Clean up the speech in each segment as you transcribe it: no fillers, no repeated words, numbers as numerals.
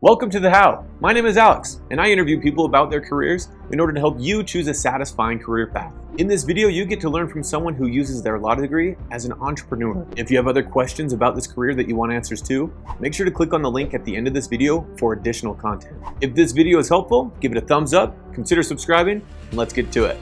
Welcome to The How. My name is Alex, and I interview people about their careers in order to help you choose a satisfying career path. In this video, you get to learn from someone who uses their law degree as an entrepreneur. If you have other questions about this career that you want answers to, make sure to click on the link at the end of this video for additional content. If this video is helpful, give it a thumbs up, consider subscribing, and let's get to it.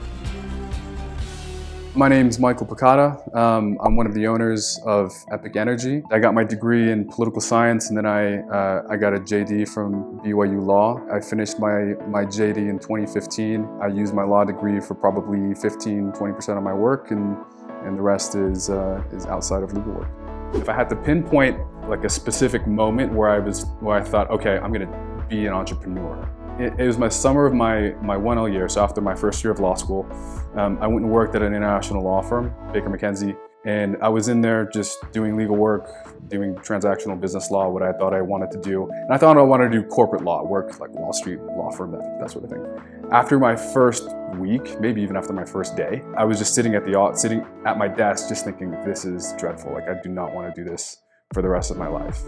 My name is Michael Picata. I'm one of the owners of Epic Energy. I got my degree in political science, and then I got a JD from BYU Law. I finished my JD in 2015. I used my law degree for probably 15–20% of my work, and the rest is outside of legal work. If I had to pinpoint like a specific moment where I thought, okay, I'm gonna be an entrepreneur. It was my summer of my 1L year, so after my first year of law school, I went and worked at an international law firm, Baker McKenzie, and I was in there just doing legal work, doing transactional business law, what I thought I wanted to do. And I thought I wanted to do corporate law, work like Wall Street, law firm, that sort of thing. After my first week, maybe even after my first day, I was just sitting at my desk just thinking, this is dreadful. Like, I do not want to do this for the rest of my life.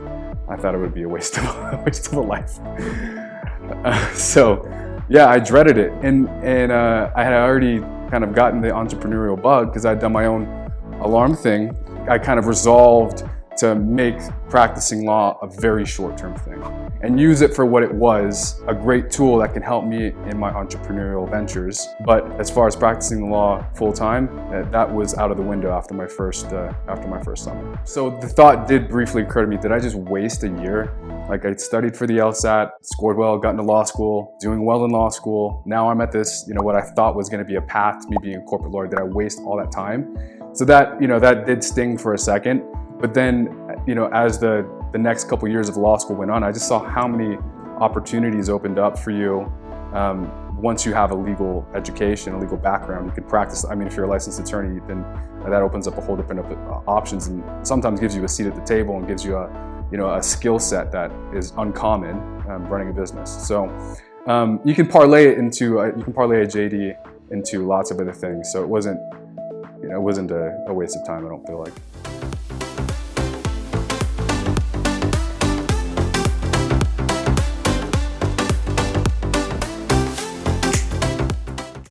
I thought it would be a waste of a life. So yeah, I dreaded it, and I had already kind of gotten the entrepreneurial bug because I'd done my own alarm thing. I kind of resolved to make practicing law a very short-term thing and use it for what it was, a great tool that can help me in my entrepreneurial ventures. But as far as practicing the law full-time, that was out of the window after my first summer. So the thought did briefly occur to me, did I just waste a year? Like, I studied for the LSAT, scored well, got into law school, doing well in law school. Now I'm at this, what I thought was gonna be a path to me being a corporate lawyer. Did I waste all that time? So that did sting for a second. But then, as the next couple years of law school went on, I just saw how many opportunities opened up for you once you have a legal education, a legal background. You can practice. I mean, if you're a licensed attorney, then that opens up a whole different options, and sometimes gives you a seat at the table and gives you a skill set that is uncommon running a business. So you can parlay a JD into lots of other things. So it wasn't a waste of time, I don't feel like.